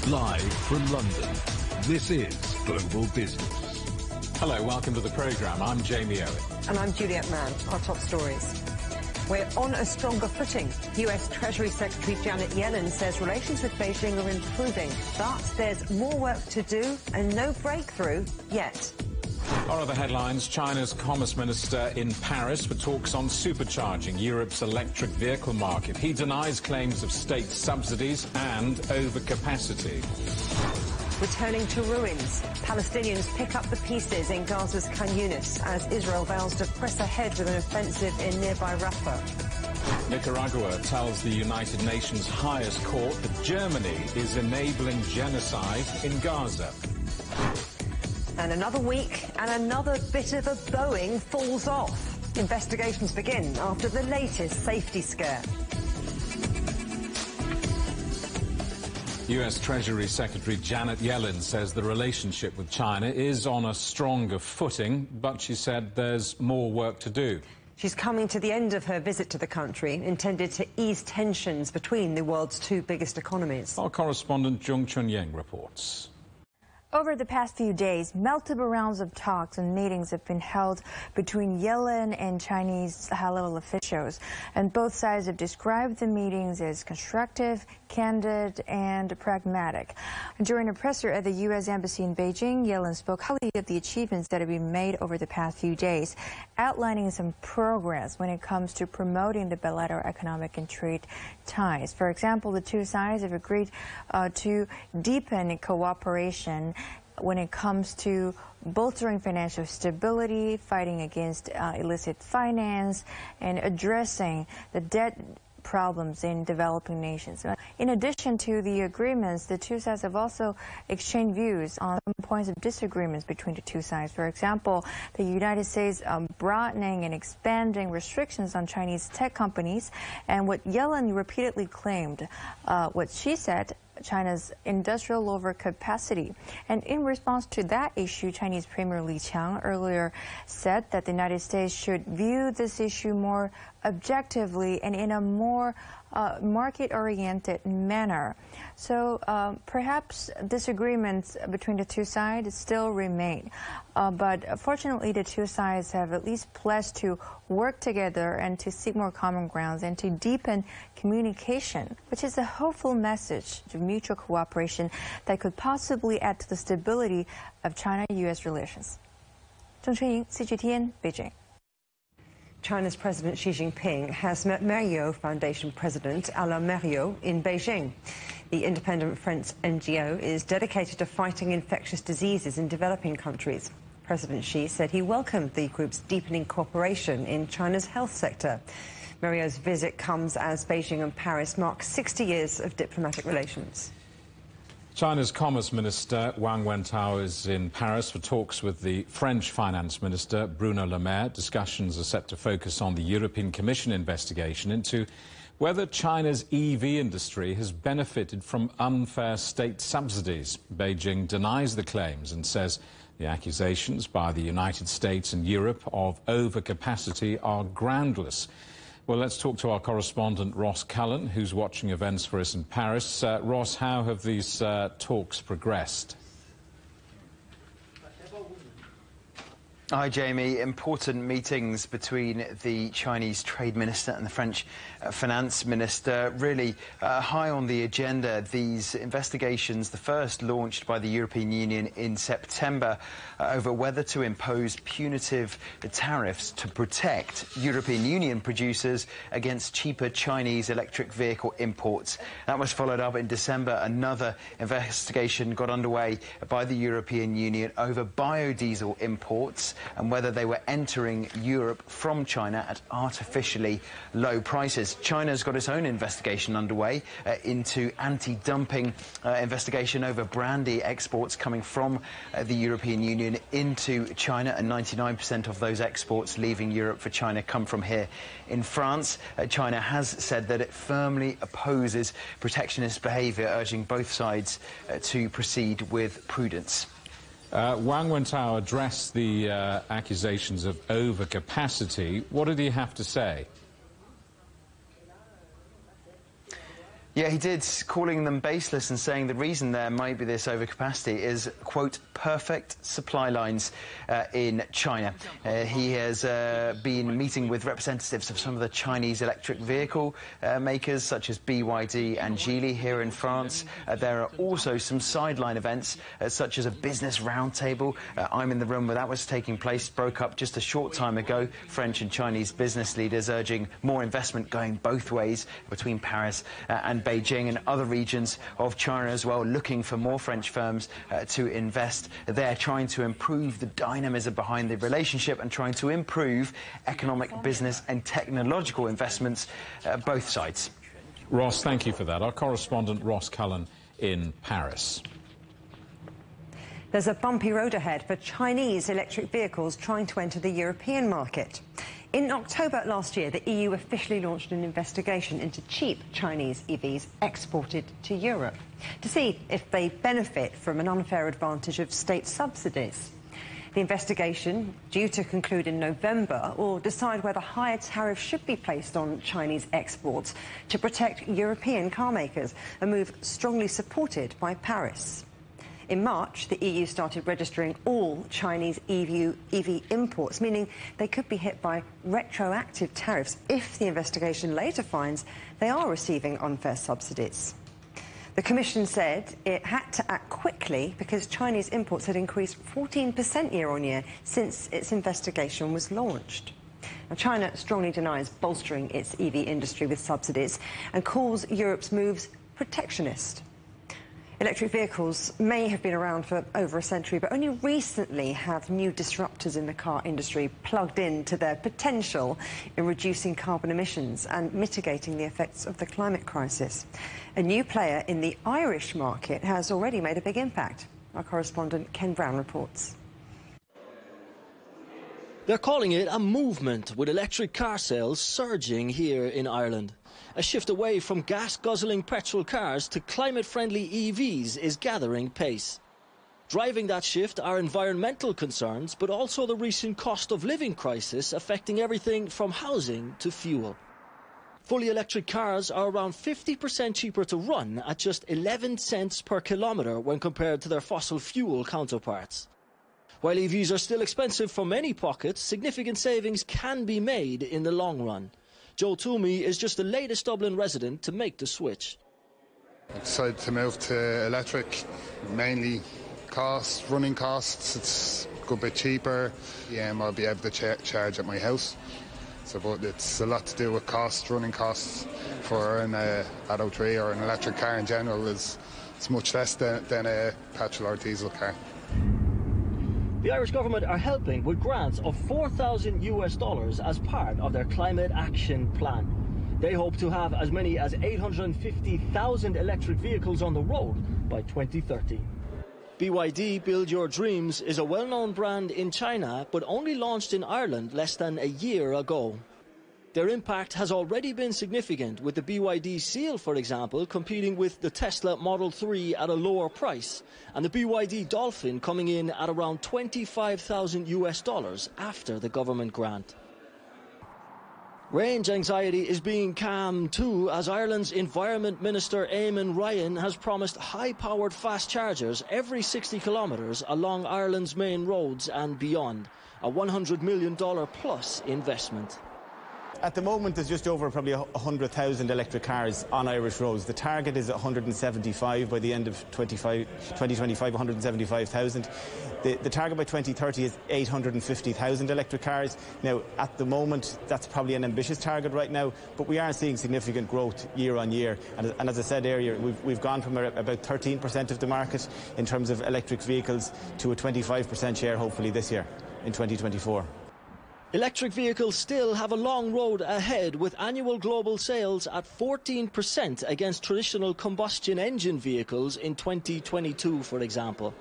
Live from London, this is Global Business. Hello, welcome to the programme. I'm Jamie Owen. And I'm Juliet Mann. Our top stories. We're on a stronger footing. US Treasury Secretary Janet Yellen says relations with Beijing are improving, but there's more work to do and no breakthrough yet. Our other headlines: China's Commerce Minister in Paris for talks on supercharging Europe's electric vehicle market. He denies claims of state subsidies and overcapacity. Returning to ruins, Palestinians pick up the pieces in Gaza's Khan Yunis as Israel vows to press ahead with an offensive in nearby Rafah. Nicaragua tells the United Nations highest court that Germany is enabling genocide in Gaza. And another week and another bit of a Boeing falls off. Investigations begin after the latest safety scare. US Treasury Secretary Janet Yellen says the relationship with China is on a stronger footing, but she said there's more work to do. She's coming to the end of her visit to the country, intended to ease tensions between the world's two biggest economies. Our correspondent Jung Chun-Yeng reports. Over the past few days, multiple rounds of talks and meetings have been held between Yellen and Chinese high-level officials, and both sides have described the meetings as constructive, candid, and pragmatic. During a presser at the U.S. Embassy in Beijing, Yellen spoke highly of the achievements that have been made over the past few days, outlining some progress when it comes to promoting the bilateral economic and trade ties. For example, the two sides have agreed to deepen cooperation when it comes to bolstering financial stability, fighting against illicit finance, and addressing the debt problems in developing nations. In addition to the agreements, the two sides have also exchanged views on some points of disagreements between the two sides. For example, the United States broadening and expanding restrictions on Chinese tech companies, and what Yellen repeatedly claimed, what she said, China's industrial overcapacity. And in response to that issue, Chinese Premier Li Qiang earlier said that the United States should view this issue more objectively and in a more market-oriented manner. So perhaps disagreements between the two sides still remain. But fortunately, the two sides have at least pledged to work together and to seek more common grounds and to deepen communication, which is a hopeful message of mutual cooperation that could possibly add to the stability of China-U.S. relations. Zheng Chunying, CGTN, Beijing. China's President Xi Jinping has met Mérieux Foundation President Alain Mérieux in Beijing. The independent French NGO is dedicated to fighting infectious diseases in developing countries. President Xi said he welcomed the group's deepening cooperation in China's health sector. Mérieux's visit comes as Beijing and Paris mark 60 years of diplomatic relations. China's Commerce Minister Wang Wentao is in Paris for talks with the French Finance Minister Bruno Le Maire. Discussions are set to focus on the European Commission investigation into whether China's EV industry has benefited from unfair state subsidies. Beijing denies the claims and says the accusations by the United States and Europe of overcapacity are groundless. Well, let's talk to our correspondent Ross Cullen, who's watching events for us in Paris. Ross, how have these talks progressed? Hi, Jamie. Important meetings between the Chinese Trade Minister and the French Finance Minister. Really high on the agenda, these investigations, the first launched by the European Union in September, over whether to impose punitive tariffs to protect European Union producers against cheaper Chinese electric vehicle imports. That was followed up in December. Another investigation got underway by the European Union over biodiesel imports and whether they were entering Europe from China at artificially low prices. China's got its own investigation underway into anti-dumping investigation over brandy exports coming from the European Union into China, and 99% of those exports leaving Europe for China come from here in France. China has said that it firmly opposes protectionist behaviour, urging both sides to proceed with prudence. Wang Wentao addressed the accusations of overcapacity. What did he have to say? Yeah, he did, calling them baseless and saying the reason there might be this overcapacity is, quote, perfect supply lines in China. He has been meeting with representatives of some of the Chinese electric vehicle makers, such as BYD and Geely here in France. There are also some sideline events, such as a business roundtable. I'm in the room where that was taking place, broke up just a short time ago. French and Chinese business leaders urging more investment going both ways between Paris and Beijing and other regions of China as well, looking for more French firms to invest there, trying to improve the dynamism behind the relationship and trying to improve economic, business and technological investments both sides. Ross, thank you for that. Our correspondent Ross Cullen in Paris. There's a bumpy road ahead for Chinese electric vehicles trying to enter the European market. In October last year, the EU officially launched an investigation into cheap Chinese EVs exported to Europe to see if they benefit from an unfair advantage of state subsidies. The investigation, due to conclude in November, will decide whether higher tariffs should be placed on Chinese exports to protect European car makers, a move strongly supported by Paris. In March, the EU started registering all Chinese EV imports, meaning they could be hit by retroactive tariffs if the investigation later finds they are receiving unfair subsidies. The Commission said it had to act quickly because Chinese imports had increased 14% year-on-year since its investigation was launched. Now, China strongly denies bolstering its EV industry with subsidies and calls Europe's moves protectionist. Electric vehicles may have been around for over a century, but only recently have new disruptors in the car industry plugged into their potential in reducing carbon emissions and mitigating the effects of the climate crisis. A new player in the Irish market has already made a big impact. Our correspondent Ken Brown reports. They're calling it a movement, with electric car sales surging here in Ireland. A shift away from gas-guzzling petrol cars to climate-friendly EVs is gathering pace. Driving that shift are environmental concerns, but also the recent cost of living crisis affecting everything from housing to fuel. Fully electric cars are around 50% cheaper to run at just 11 cents per kilometre when compared to their fossil fuel counterparts. While EVs are still expensive for many pockets, significant savings can be made in the long run. Joe Toomey is just the latest Dublin resident to make the switch. I decided to move to electric, mainly costs, running costs. It's a good bit cheaper. I'll be able to charge at my house. But it's a lot to do with costs, running costs for an Atto 3 or an electric car in general. It's much less than a petrol or diesel car. The Irish government are helping with grants of $4,000 as part of their climate action plan. They hope to have as many as 850,000 electric vehicles on the road by 2030. BYD Build Your Dreams is a well-known brand in China, but only launched in Ireland less than a year ago. Their impact has already been significant, with the BYD Seal, for example, competing with the Tesla Model 3 at a lower price, and the BYD Dolphin coming in at around $25,000 after the government grant. Range anxiety is being calmed too, as Ireland's Environment Minister Eamon Ryan has promised high-powered fast chargers every 60 kilometres along Ireland's main roads and beyond, a $100 million plus investment. At the moment, there's just over probably 100,000 electric cars on Irish roads. The target is 175 by the end of 2025, 175,000. The target by 2030 is 850,000 electric cars. Now, at the moment, that's probably an ambitious target right now, but we are seeing significant growth year on year. And as I said earlier, we've gone from about 13% of the market in terms of electric vehicles to a 25% share, hopefully, this year in 2024. Electric vehicles still have a long road ahead, with annual global sales at 14% against traditional combustion engine vehicles in 2022, for example.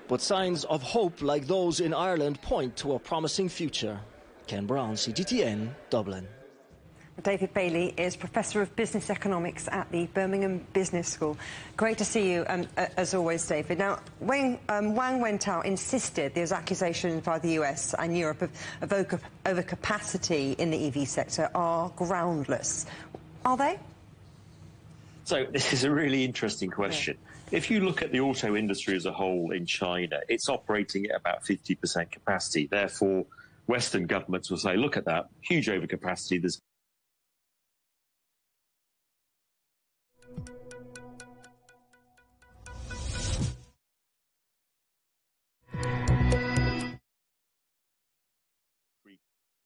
But signs of hope like those in Ireland point to a promising future. Ken Brown, CGTN, Dublin. David Bailey is Professor of Business Economics at the Birmingham Business School. Great to see you, as always, David. Now, Wang Wentao insisted there was accusations by the US and Europe of overcapacity in the EV sector are groundless. Are they? So this is a really interesting question. Yeah. If you look at the auto industry as a whole in China, it's operating at about 50% capacity. Therefore, Western governments will say, look at that, huge overcapacity. There's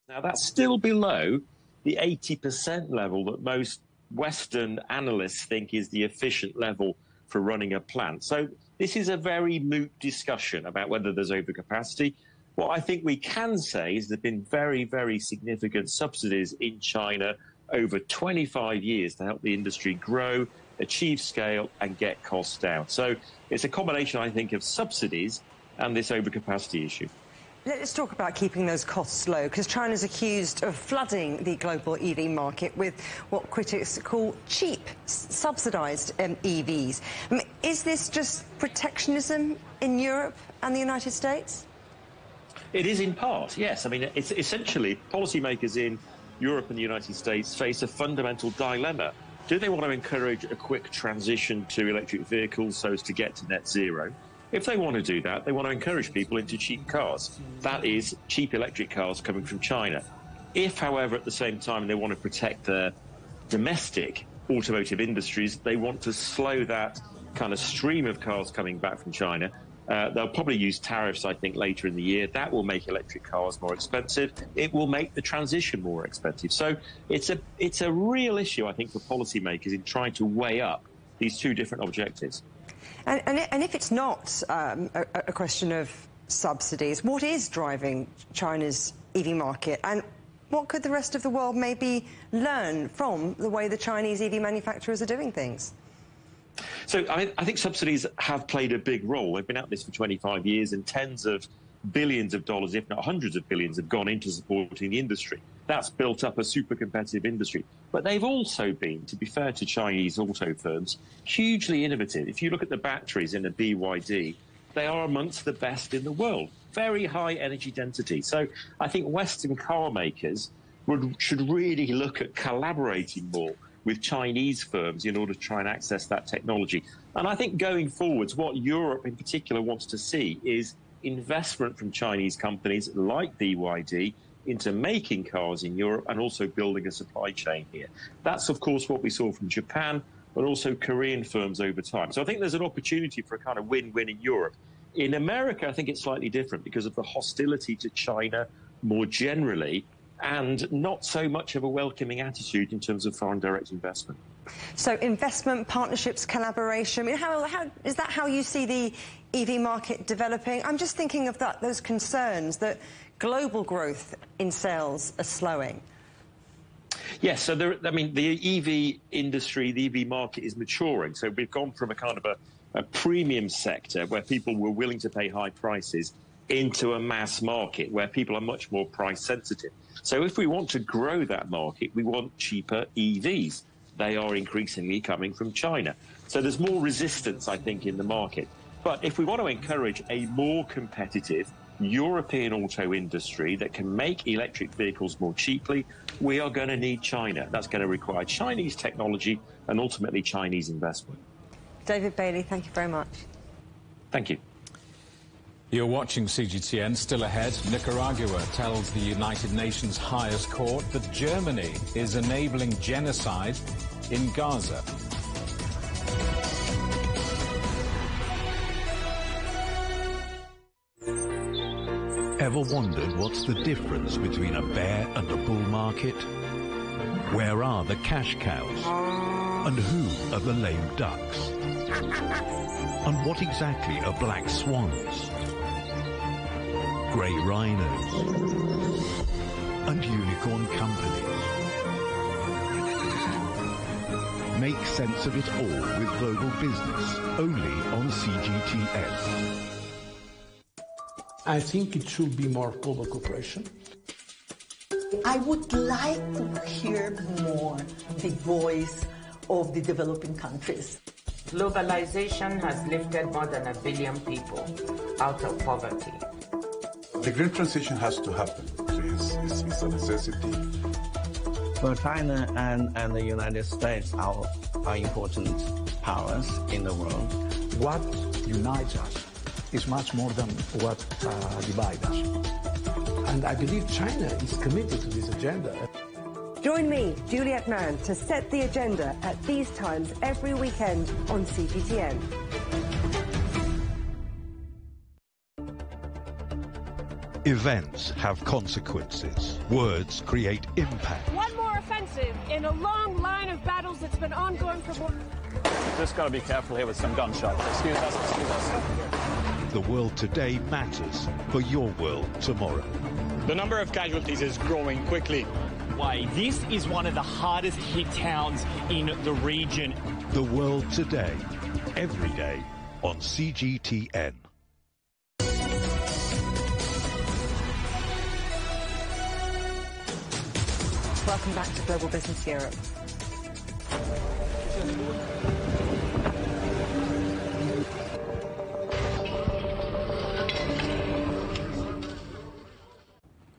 Now, that's still below the 80% level that most Western analysts think is the efficient level for running a plant. So this is a very moot discussion about whether there's overcapacity. What I think we can say is there have been very, very significant subsidies in China over 25 years to help the industry grow, achieve scale, and get costs down. So it's a combination, I think, of subsidies and this overcapacity issue. Let's talk about keeping those costs low, because China's accused of flooding the global EV market with what critics call cheap, subsidised EVs. I mean, is this just protectionism in Europe and the United States? It is in part, yes. I mean, it's essentially policymakers in Europe and the United States face a fundamental dilemma. Do they want to encourage a quick transition to electric vehicles so as to get to net zero? If they want to do that, they want to encourage people into cheap cars. That is, cheap electric cars coming from China. If, however, at the same time they want to protect their domestic automotive industries, they want to slow that kind of stream of cars coming back from China, they'll probably use tariffs, I think, later in the year. That will make electric cars more expensive. It will make the transition more expensive. So it's a real issue, I think, for policymakers in trying to weigh up these two different objectives. And if it's not a question of subsidies, what is driving China's EV market? And what could the rest of the world maybe learn from the way the Chinese EV manufacturers are doing things? So I think subsidies have played a big role. They've been at this for 25 years, and tens of billions of dollars, if not hundreds of billions, have gone into supporting the industry. That's built up a super competitive industry. But they've also been, to be fair to Chinese auto firms, hugely innovative. If you look at the batteries in a BYD, they are amongst the best in the world. Very high energy density. So I think Western car makers should really look at collaborating more with Chinese firms in order to try and access that technology. And I think going forwards, what Europe in particular wants to see is investment from Chinese companies like BYD into making cars in Europe and also building a supply chain here. That's, of course, what we saw from Japan, but also Korean firms over time. So I think there's an opportunity for a kind of win-win in Europe. In America, I think it's slightly different because of the hostility to China more generally, and not so much of a welcoming attitude in terms of foreign direct investment. So investment, partnerships, collaboration, I mean, how is that how you see the EV market developing? I'm just thinking of those concerns that global growth in sales are slowing. Yes, so the EV industry, the EV market is maturing. So we've gone from a kind of a premium sector where people were willing to pay high prices into a mass market where people are much more price sensitive. So if we want to grow that market, we want cheaper EVs. They are increasingly coming from China. So there's more resistance, I think, in the market. But if we want to encourage a more competitive European auto industry that can make electric vehicles more cheaply, we are going to need China. That's going to require Chinese technology and ultimately Chinese investment. David Bailey, thank you very much. Thank you. You're watching CGTN. Still ahead, Nicaragua tells the United Nations highest court that Germany is enabling genocide in Gaza. Ever wondered what's the difference between a bear and a bull market? Where are the cash cows? And who are the lame ducks? And what exactly are black swans? Grey rhinos? And unicorn companies? Make sense of it all with Global Business, only on CGTN. I think it should be more public cooperation. I would like to hear more the voice of the developing countries. Globalization has lifted more than 1 billion people out of poverty. The green transition has to happen. It's a necessity. Well, China and the United States are important powers in the world. What unites us is much more than what divides us. And I believe China is committed to this agenda. Join me, Juliet Mann, to set the agenda at these times every weekend on CGTN. Events have consequences. Words create impact. One more offensive in a long line of battles that's been ongoing for more... Just got to be careful here with some gunshots. Excuse us, excuse us. The world today matters for your world tomorrow. The number of casualties is growing quickly. Why, this is one of the hardest hit towns in the region. The world today, every day on CGTN. Welcome back to Global Business Europe.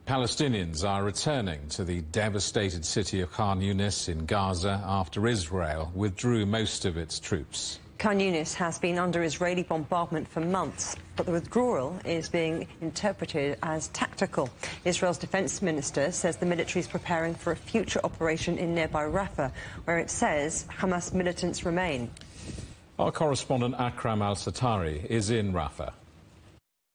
Palestinians are returning to the devastated city of Khan Yunis in Gaza after Israel withdrew most of its troops. Khan Yunis has been under Israeli bombardment for months, but the withdrawal is being interpreted as tactical. Israel's defense minister says the military is preparing for a future operation in nearby Rafah, where it says Hamas militants remain. Our correspondent Akram Al-Satari is in Rafah.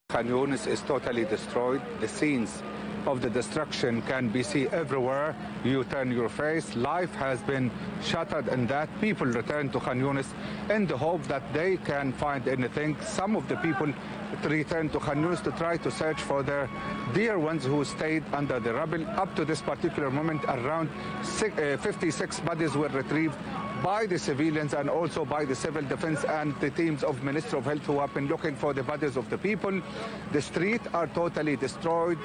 Khan Yunis is totally destroyed. The scenes of the destruction can be seen everywhere. You turn your face. Life has been shattered, and that people return to Khan Yunis in the hope that they can find anything. Some of the people return to Khan Yunis to try to search for their dear ones who stayed under the rubble. Up to this particular moment, around 56 bodies were retrieved by the civilians and also by the civil defense and the teams of Ministry of Health who have been looking for the bodies of the people. The streets are totally destroyed.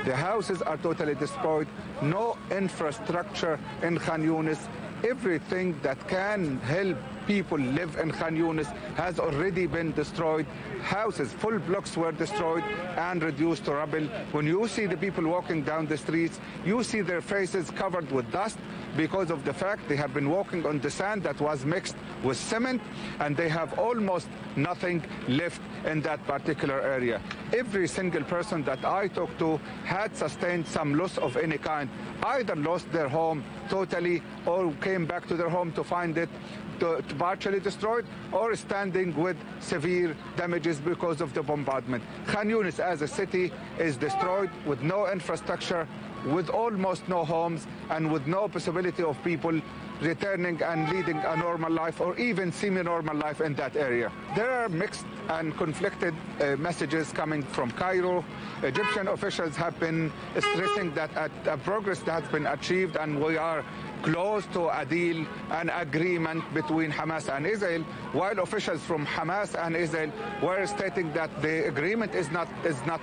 The houses are totally destroyed. No infrastructure in Khan Yunis. Everything that can help people live in Khan Yunis has already been destroyed. Houses, full blocks were destroyed and reduced to rubble. When you see the people walking down the streets, you see their faces covered with dust because of the fact they have been walking on the sand that was mixed with cement, and they have almost nothing left in that particular area. Every single person that I talked to had sustained some loss of any kind, either lost their home totally or came back to their home to find it partially destroyed or standing with severe damages because of the bombardment. Khan Yunis as a city is destroyed with no infrastructure, with almost no homes, and with no possibility of people returning and leading a normal life or even semi-normal life in that area. There are mixed and conflicted messages coming from Cairo. Egyptian officials have been stressing that progress that has been achieved and we are close to a deal, an agreement between Hamas and Israel, while officials from Hamas and Israel were stating that the agreement is not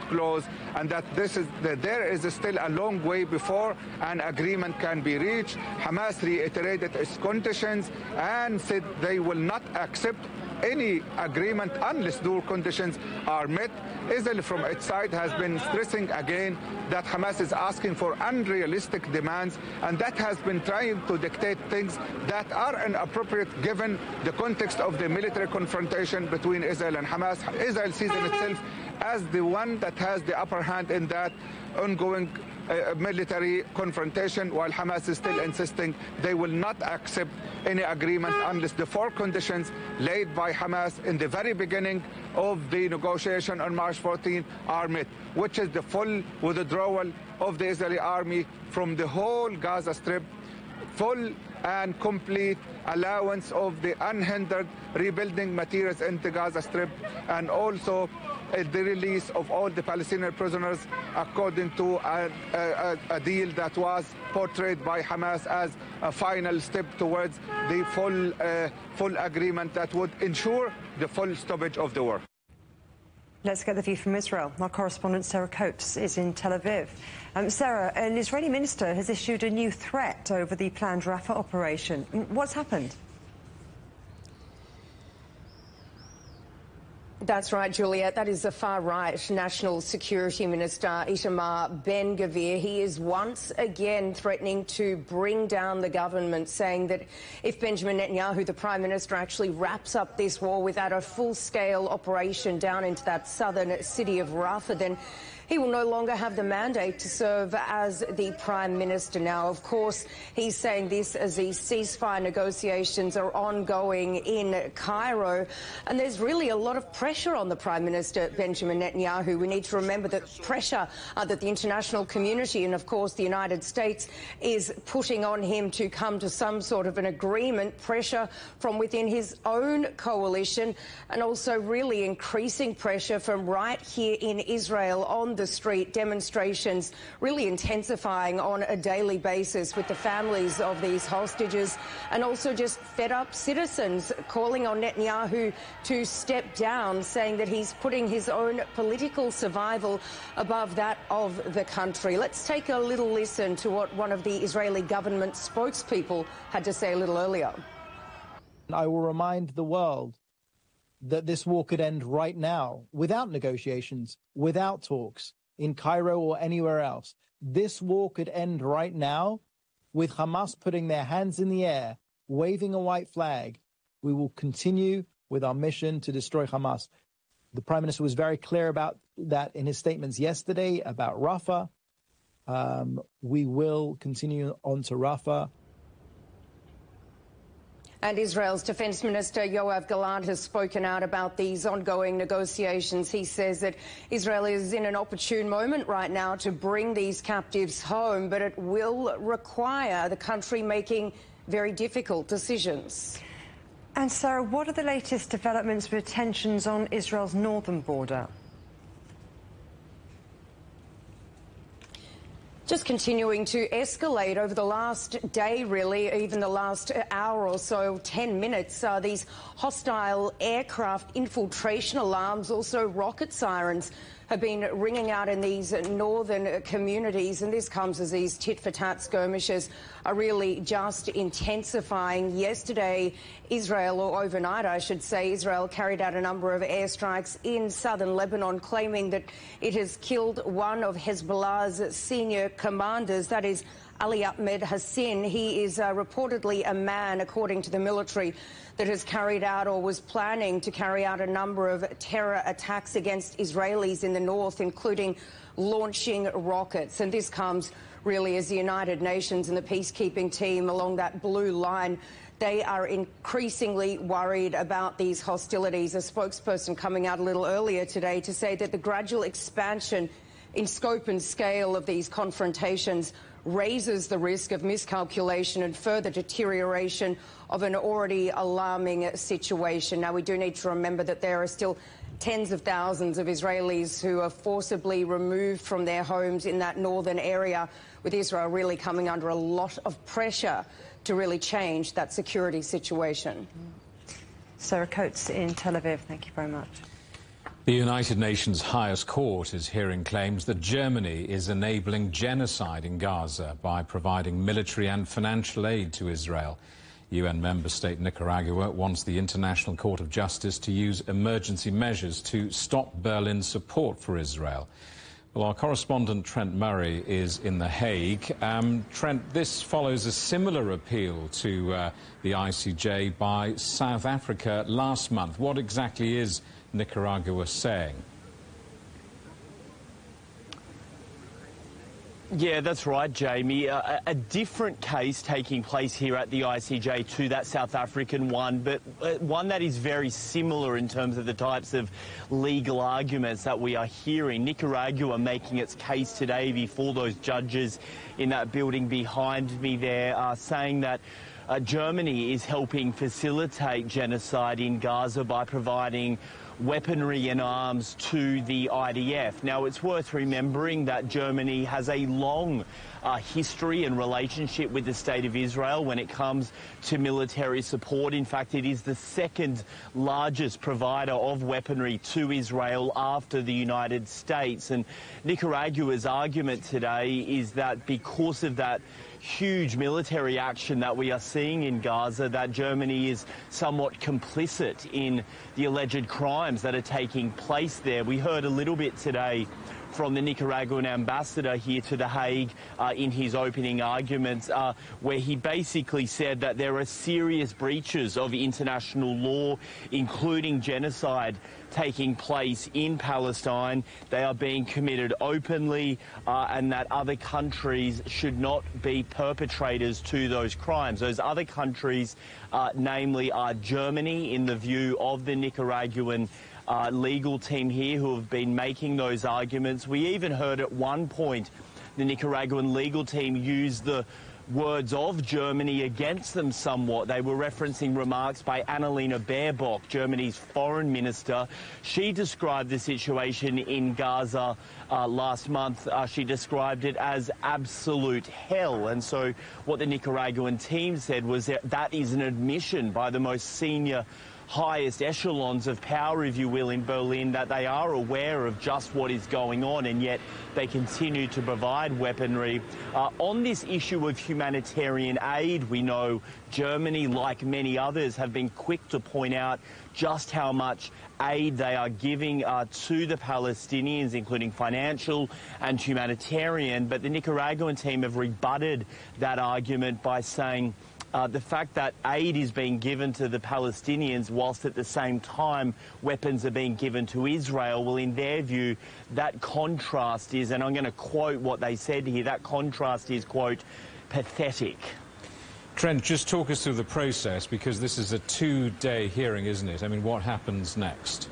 close and that there is still a long way before an agreement can be reached. Hamas reiterated its conditions and said they will not accept any agreement unless those conditions are met. Israel from its side has been stressing again that Hamas is asking for unrealistic demands, and that has been trying to dictate things that are inappropriate given the context of the military confrontation between Israel and Hamas. Israel sees in itself as the one that has the upper hand in that ongoing military confrontation, while Hamas is still insisting they will not accept any agreement unless the four conditions laid by Hamas in the very beginning of the negotiation on March 14 are met, which is the full withdrawal of the Israeli army from the whole Gaza Strip, full and complete allowance of the unhindered rebuilding materials in the Gaza Strip, and also the release of all the Palestinian prisoners according to a deal that was portrayed by Hamas as a final step towards the full agreement that would ensure the full stoppage of the war. Let's get the view from Israel. Our correspondent Sarah Coates is in Tel Aviv. Sarah, an Israeli minister has issued a new threat over the planned Rafah operation. What's happened? That's right, Juliet. That is the far-right National Security Minister, Itamar Ben-Gvir. He is once again threatening to bring down the government, saying that if Benjamin Netanyahu, the Prime Minister, actually wraps up this war without a full-scale operation down into that southern city of Rafah, then he will no longer have the mandate to serve as the Prime Minister. Now, of course, he's saying this as the ceasefire negotiations are ongoing in Cairo. And there's really a lot of pressure on the Prime Minister, Benjamin Netanyahu. We need to remember that pressure that the international community and, of course, the United States is putting on him to come to some sort of an agreement, pressure from within his own coalition, and also really increasing pressure from right here in Israel on the street, demonstrations really intensifying on a daily basis with the families of these hostages, and also just fed-up citizens calling on Netanyahu to step down, saying that he's putting his own political survival above that of the country. Let's take a little listen to what one of the Israeli government spokespeople had to say a little earlier. I will remind the world that this war could end right now, without negotiations, without talks, in Cairo or anywhere else. This war could end right now with Hamas putting their hands in the air, waving a white flag. We will continue with our mission to destroy Hamas. The Prime Minister was very clear about that in his statements yesterday about Rafah. We will continue on to Rafah. And Israel's Defense Minister Yoav Gallant has spoken out about these ongoing negotiations. He says that Israel is in an opportune moment right now to bring these captives home, but it will require the country making very difficult decisions. And Sarah, what are the latest developments with tensions on Israel's northern border? Just continuing to escalate over the last day, really, even the last hour or so, 10 minutes. These hostile aircraft infiltration alarms, also rocket sirens, have been ringing out in these northern communities, and this comes as these tit-for-tat skirmishes are really just intensifying. Yesterday, Israel, or overnight I should say, Israel carried out a number of airstrikes in southern Lebanon, claiming that it has killed one of Hezbollah's senior commanders, that is Ali Ahmed Hassin. He is reportedly a man, according to the military, that has carried out or was planning to carry out a number of terror attacks against Israelis in the north, including launching rockets. And this comes really as the United Nations and the peacekeeping team along that blue line, they are increasingly worried about these hostilities. A spokesperson coming out a little earlier today to say that the gradual expansion in scope and scale of these confrontations raises the risk of miscalculation and further deterioration of an already alarming situation. Now, we do need to remember that there are still tens of thousands of Israelis who are forcibly removed from their homes in that northern area, with Israel really coming under a lot of pressure to really change that security situation. Sarah Coates in Tel Aviv, thank you very much. The United Nations highest court is hearing claims that Germany is enabling genocide in Gaza by providing military and financial aid to Israel. UN member state Nicaragua wants the International Court of Justice to use emergency measures to stop Berlin's support for Israel. Well, our correspondent Trent Murray is in The Hague. Trent, this follows a similar appeal to the ICJ by South Africa last month. What exactly is Nicaragua saying? Yeah, that's right, Jamie. A different case taking place here at the ICJ to that South African one, but one that is very similar in terms of the types of legal arguments that we are hearing. Nicaragua making its case today before those judges in that building behind me there, saying that Germany is helping facilitate genocide in Gaza by providing weaponry and arms to the IDF. Now, it's worth remembering that Germany has a long history and relationship with the State of Israel when it comes to military support. In fact, it is the second largest provider of weaponry to Israel after the United States. And Nicaragua's argument today is that because of that huge military action that we are seeing in Gaza, that Germany is somewhat complicit in the alleged crimes that are taking place there. We heard a little bit today from the Nicaraguan ambassador here to The Hague in his opening arguments, where he basically said that there are serious breaches of international law, including genocide, taking place in Palestine. They are being committed openly, and that other countries should not be perpetrators to those crimes. Those other countries, namely, are Germany, in the view of the Nicaraguan legal team here, who have been making those arguments. We even heard at one point the Nicaraguan legal team use the words of Germany against them somewhat. They were referencing remarks by Annalena Baerbock, Germany's foreign minister. She described the situation in Gaza last month. She described it as absolute hell. And so what the Nicaraguan team said was that is an admission by the most senior, highest echelons of power, if you will, in Berlin, that they are aware of just what is going on, and yet they continue to provide weaponry. On this issue of humanitarian aid, we know Germany, like many others, have been quick to point out just how much aid they are giving to the Palestinians, including financial and humanitarian. But the Nicaraguan team have rebutted that argument by saying the fact that aid is being given to the Palestinians whilst at the same time weapons are being given to Israel, well, in their view, that contrast is, and I'm going to quote what they said here, that contrast is, quote, pathetic. Trent, just talk us through the process, because this is a two-day hearing, isn't it? I mean, what happens next?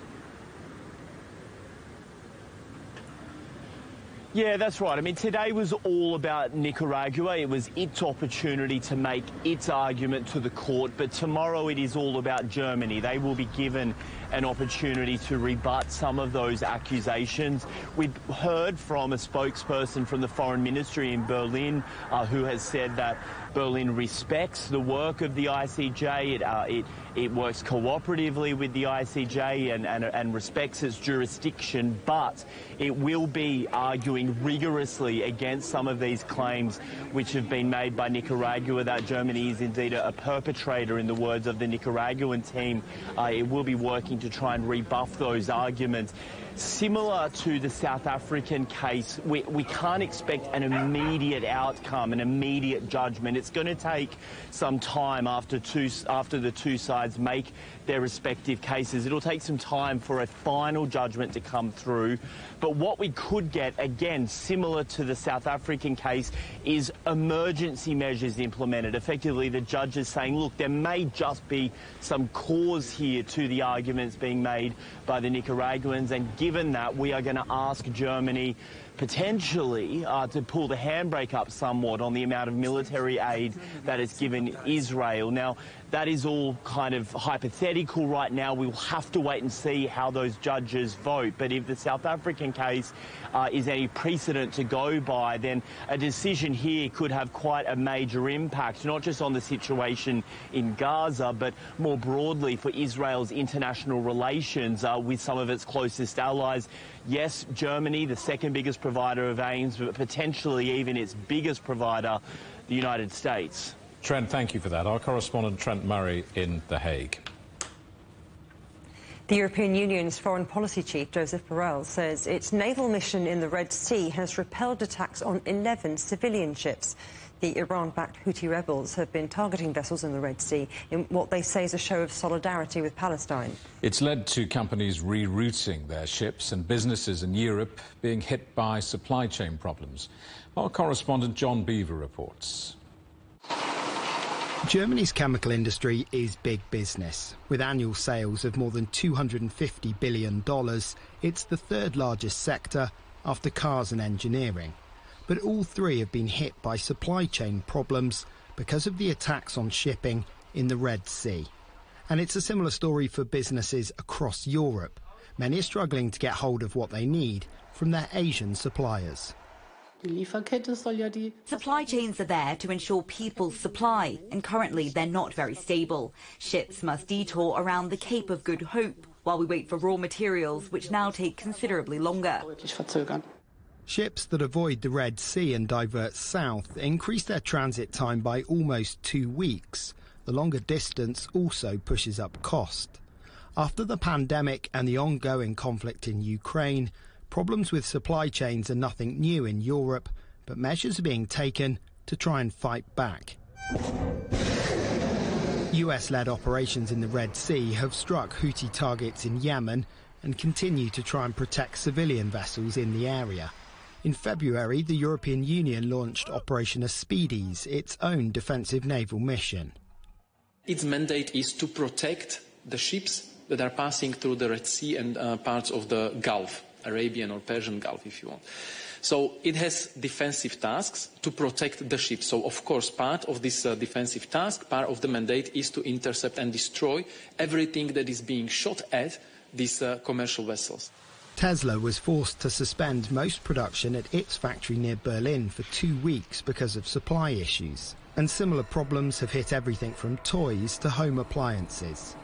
Yeah, that's right. I mean, today was all about Nicaragua. It was its opportunity to make its argument to the court. But tomorrow it is all about Germany. They will be given an opportunity to rebut some of those accusations. We've heard from a spokesperson from the Foreign Ministry in Berlin who has said that Berlin respects the work of the ICJ. It works cooperatively with the ICJ and respects its jurisdiction, but it will be arguing rigorously against some of these claims which have been made by Nicaragua that Germany is indeed a perpetrator, in the words of the Nicaraguan team. It will be working to try and rebuff those arguments. Similar to the South African case, we can't expect an immediate outcome, an immediate judgment. It's going to take some time after the two sides make their respective cases. It'll take some time for a final judgment to come through. But what we could get, again, similar to the South African case, is emergency measures implemented. Effectively, the judges saying, look, there may just be some cause here to the arguments being made by the Nicaraguans, and given that, we are going to ask Germany potentially to pull the handbrake up somewhat on the amount of military aid that is given Israel. Now, that is all kind of hypothetical right now. We'll have to wait and see how those judges vote. But if the South African case is any precedent to go by, then a decision here could have quite a major impact, not just on the situation in Gaza, but more broadly for Israel's international relations with some of its closest allies. Yes, Germany, the second biggest provider of arms, but potentially even its biggest provider, the United States. Trent, thank you for that. Our correspondent Trent Murray in The Hague. The European Union's foreign policy chief, Joseph Borrell, says its naval mission in the Red Sea has repelled attacks on 11 civilian ships. The Iran-backed Houthi rebels have been targeting vessels in the Red Sea in what they say is a show of solidarity with Palestine. It's led to companies rerouting their ships and businesses in Europe being hit by supply chain problems. Our correspondent John Beaver reports. Germany's chemical industry is big business. With annual sales of more than $250 billion, it's the third largest sector after cars and engineering. But all three have been hit by supply chain problems because of the attacks on shipping in the Red Sea. And it's a similar story for businesses across Europe. Many are struggling to get hold of what they need from their Asian suppliers. Supply chains are there to ensure people's supply, and currently they're not very stable. Ships must detour around the Cape of Good Hope while we wait for raw materials, which now take considerably longer. Ships that avoid the Red Sea and divert south increase their transit time by almost 2 weeks. The longer distance also pushes up cost. After the pandemic and the ongoing conflict in Ukraine, problems with supply chains are nothing new in Europe, but measures are being taken to try and fight back. US-led operations in the Red Sea have struck Houthi targets in Yemen and continue to try and protect civilian vessels in the area. In February, the European Union launched Operation Aspides, its own defensive naval mission. Its mandate is to protect the ships that are passing through the Red Sea and parts of the Gulf, Arabian or Persian Gulf, if you want. So it has defensive tasks to protect the ships. So, of course, part of this defensive task, part of the mandate is to intercept and destroy everything that is being shot at these commercial vessels. Tesla was forced to suspend most production at its factory near Berlin for 2 weeks because of supply issues. And similar problems have hit everything from toys to home appliances.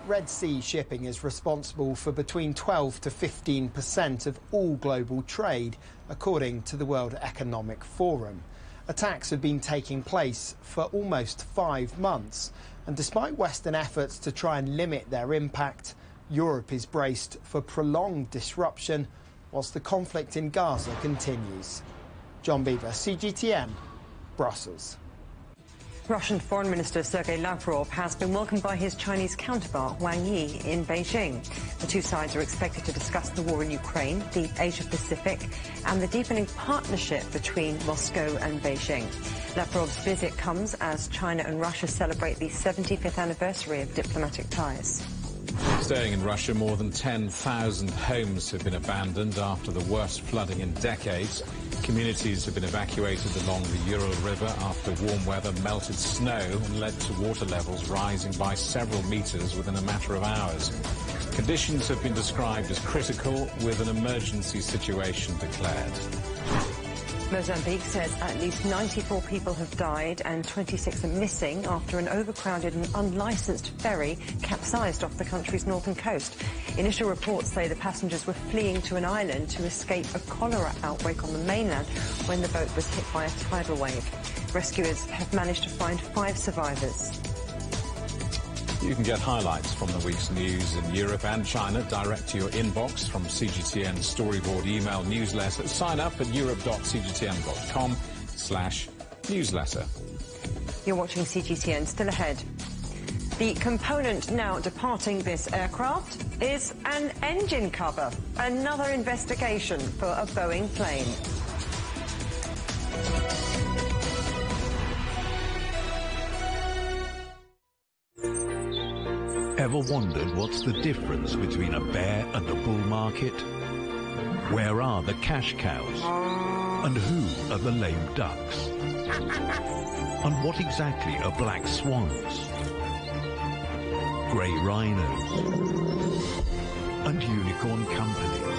Red Sea shipping is responsible for between 12 to 15% of all global trade, according to the World Economic Forum. Attacks have been taking place for almost 5 months, and despite Western efforts to try and limit their impact, Europe is braced for prolonged disruption whilst the conflict in Gaza continues. John Beaver, CGTN, Brussels. Russian Foreign Minister Sergei Lavrov has been welcomed by his Chinese counterpart Wang Yi in Beijing. The two sides are expected to discuss the war in Ukraine, the Asia-Pacific and the deepening partnership between Moscow and Beijing. Lavrov's visit comes as China and Russia celebrate the 75th anniversary of diplomatic ties. Staying in Russia, more than 10,000 homes have been abandoned after the worst flooding in decades. Communities have been evacuated along the Ural River after warm weather melted snow and led to water levels rising by several meters within a matter of hours. Conditions have been described as critical, with an emergency situation declared. Mozambique says at least 94 people have died and 26 are missing after an overcrowded and unlicensed ferry capsized off the country's northern coast. Initial reports say the passengers were fleeing to an island to escape a cholera outbreak on the mainland when the boat was hit by a tidal wave. Rescuers have managed to find 5 survivors. You can get highlights from the week's news in Europe and China direct to your inbox from CGTN Storyboard email newsletter. Sign up at europe.cgtn.com/newsletter. You're watching CGTN. Still ahead. The component now departing this aircraft is an engine cover. Another investigation for a Boeing plane. Ever wondered what's the difference between a bear and a bull market? Where are the cash cows? And who are the lame ducks? And what exactly are black swans? Grey rhinos? And unicorn companies?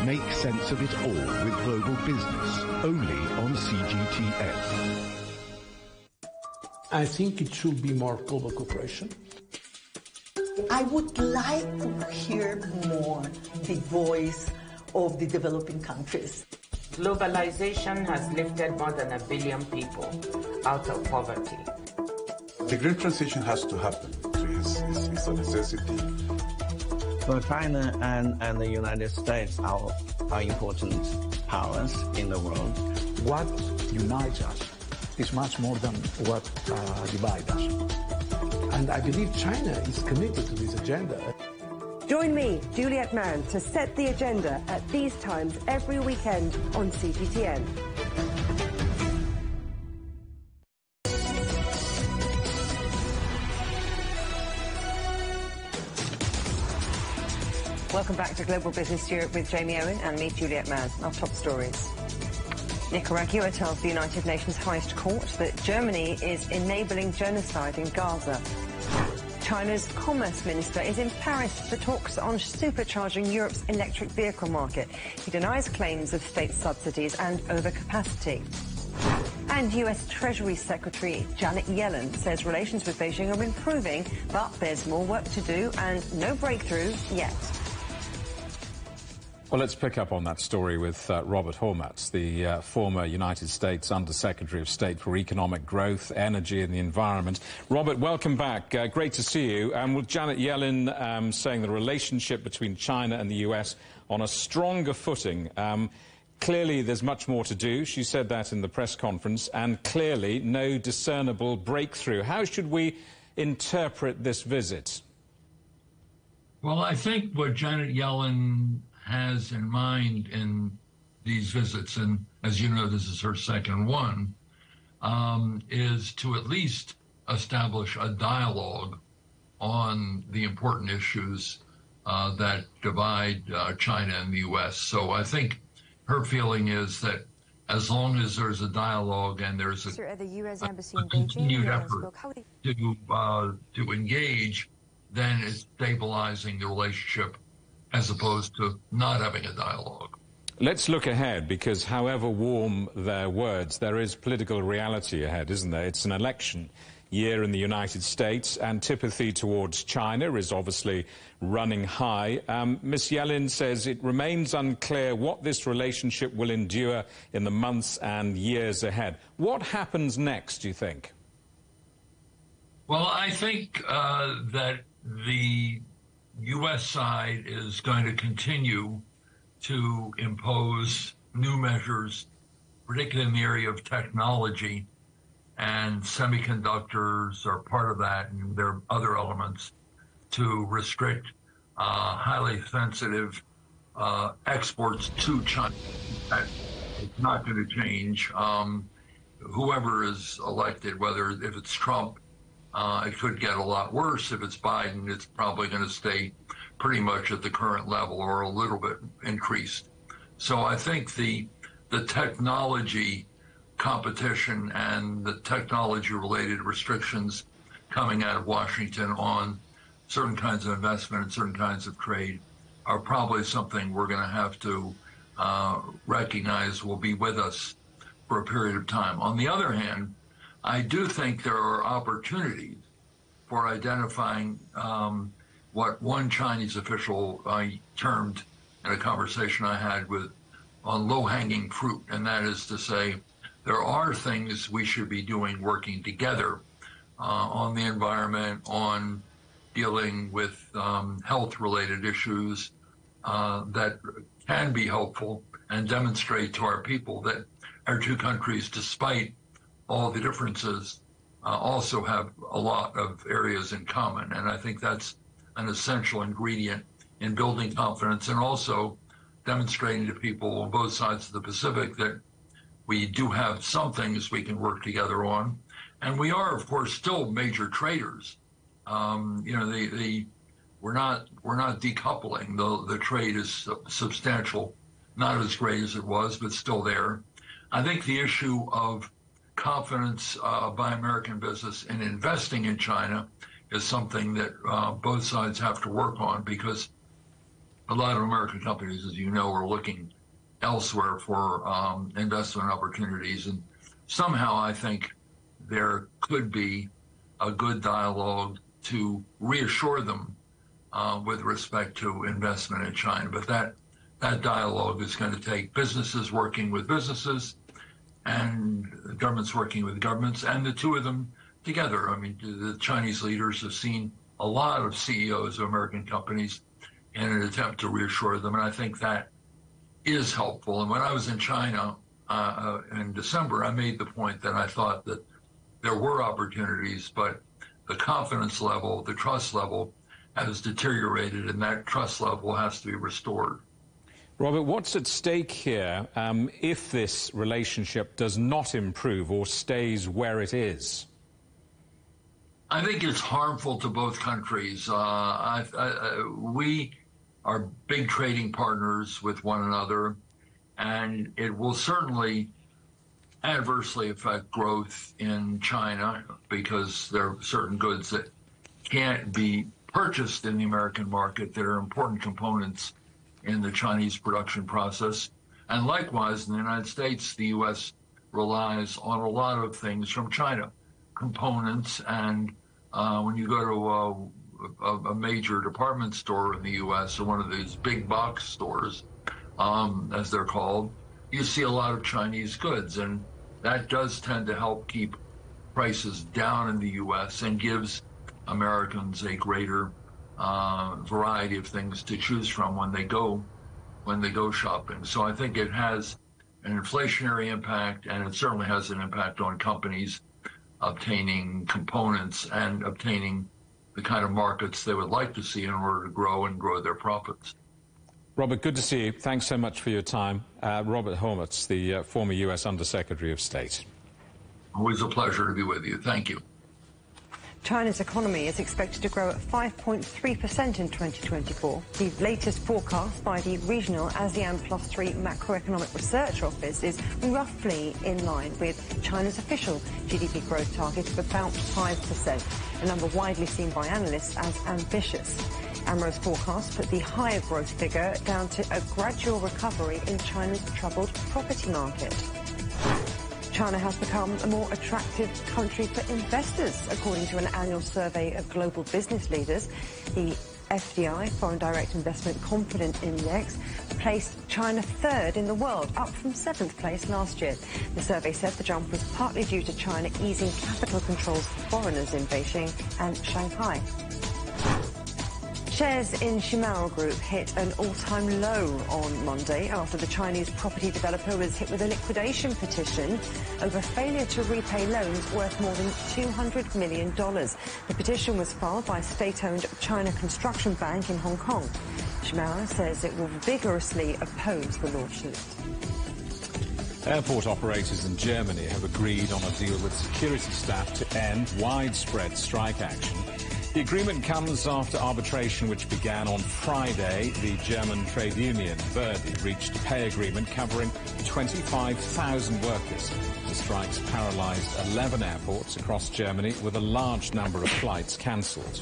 Make sense of it all with Global Business, only on CGTN. I think it should be more global cooperation. I would like to hear more the voice of the developing countries. Globalization has lifted more than 1 billion people out of poverty. The green transition has to happen. It's a necessity. So China and the United States are important powers in the world. What unites us is much more than what divides us. And I believe China is committed to this agenda. Join me, Juliet Mann, to set the agenda at these times every weekend on CGTN. Welcome back to Global Business Europe with Jamie Owen and me, Juliet Mann. Our top stories. Nicaragua tells the United Nations highest court that Germany is enabling genocide in Gaza. China's commerce minister is in Paris for talks on supercharging Europe's electric vehicle market. He denies claims of state subsidies and overcapacity. And US Treasury Secretary Janet Yellen says relations with Beijing are improving, but there's more work to do and no breakthrough yet. Well, let's pick up on that story with Robert Hormats, the former United States Under-Secretary of State for Economic Growth, Energy and the Environment. Robert, welcome back. Great to see you. With Janet Yellen saying the relationship between China and the US on a stronger footing. Clearly, there's much more to do. She said that in the press conference, and clearly no discernible breakthrough. How should we interpret this visit? Well, I think what Janet Yellen has in mind in these visits, and as you know, this is her second one, is to at least establish a dialogue on the important issues that divide China and the U.S. So I think her feeling is that as long as there's a dialogue and there's a continued effort to engage, then it's stabilizing the relationship as opposed to not having a dialogue. Let's look ahead, because however warm their words, there is political reality ahead, isn't there? It's an election year in the United States. Antipathy towards China is obviously running high. Ms. Yellen says it remains unclear what this relationship will endure in the months and years ahead. What happens next, do you think? Well, I think that the U.S. side is going to continue to impose new measures, particularly in the area of technology, and semiconductors are part of that, and there are other elements to restrict highly sensitive exports to China. That's not going to change. Whoever is elected, if it's Trump, it could get a lot worse. If it's Biden, it's probably going to stay pretty much at the current level or a little bit increased. So I think the technology competition and the technology-related restrictions coming out of Washington on certain kinds of investment and certain kinds of trade are probably something we're going to have to recognize will be with us for a period of time. On the other hand, I do think there are opportunities for identifying what one Chinese official termed in a conversation I had on low-hanging fruit, and that is to say there are things we should be doing working together on the environment, on dealing with health-related issues that can be helpful and demonstrate to our people that our two countries, despite all the differences, also have a lot of areas in common. And I think that's an essential ingredient in building confidence and also demonstrating to people on both sides of the Pacific that we do have some things we can work together on. And we are, of course, still major traders. We're not decoupling. The trade is substantial, not as great as it was, but still there. I think the issue of confidence by American business in investing in China is something that both sides have to work on, because a lot of American companies, as you know, are looking elsewhere for investment opportunities. And somehow I think there could be a good dialogue to reassure them with respect to investment in China. But that dialogue is going to take businesses working with businesses and governments working with governments, and the two of them together. I mean, the Chinese leaders have seen a lot of CEOs of American companies in an attempt to reassure them, and I think that is helpful. And when I was in China in December, I made the point that I thought that there were opportunities, but the confidence level, the trust level has deteriorated, and that trust level has to be restored. Robert, what's at stake here if this relationship does not improve or stays where it is? I think it's harmful to both countries. We are big trading partners with one another, and it will certainly adversely affect growth in China because there are certain goods that can't be purchased in the American market that are important components in the Chinese production process. And likewise, in the United States, the U.S. relies on a lot of things from China, components. And when you go to a major department store in the U.S. or one of these big box stores, as they're called, you see a lot of Chinese goods, and that does tend to help keep prices down in the U.S. and gives Americans a greater variety of things to choose from when they go shopping. So I think it has an inflationary impact, and it certainly has an impact on companies obtaining components and obtaining the kind of markets they would like to see in order to grow and grow their profits. Robert, good to see you. Thanks so much for your time. Robert Hormats, the former U.S. Undersecretary of State. Always a pleasure to be with you. Thank you. China's economy is expected to grow at 5.3% in 2024. The latest forecast by the regional ASEAN +3 Macroeconomic Research Office is roughly in line with China's official GDP growth target of about 5%, a number widely seen by analysts as ambitious. AMRO's forecast put the higher growth figure down to a gradual recovery in China's troubled property market. China has become a more attractive country for investors, according to an annual survey of global business leaders. The FDI, Foreign Direct Investment Confidence Index, placed China third in the world, up from 7th place last year. The survey said the jump was partly due to China easing capital controls for foreigners in Beijing and Shanghai. Shares in Shimao Group hit an all-time low on Monday after the Chinese property developer was hit with a liquidation petition over failure to repay loans worth more than $200 million. The petition was filed by state-owned China Construction Bank in Hong Kong. Shimao says it will vigorously oppose the lawsuit. Airport operators in Germany have agreed on a deal with security staff to end widespread strike action. The agreement comes after arbitration which began on Friday. The German trade union Verdi reached a pay agreement covering 25,000 workers. The strikes paralysed 11 airports across Germany, with a large number of flights cancelled.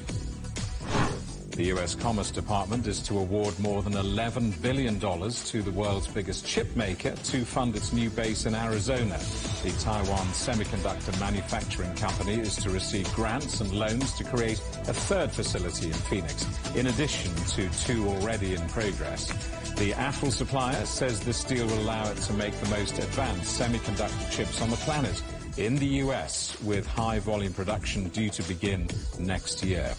The U.S. Commerce Department is to award more than $11 billion to the world's biggest chip maker to fund its new base in Arizona. The Taiwan semiconductor manufacturing company is to receive grants and loans to create a third facility in Phoenix, in addition to 2 already in progress. The Apple supplier says this deal will allow it to make the most advanced semiconductor chips on the planet in the U.S., with high-volume production due to begin next year.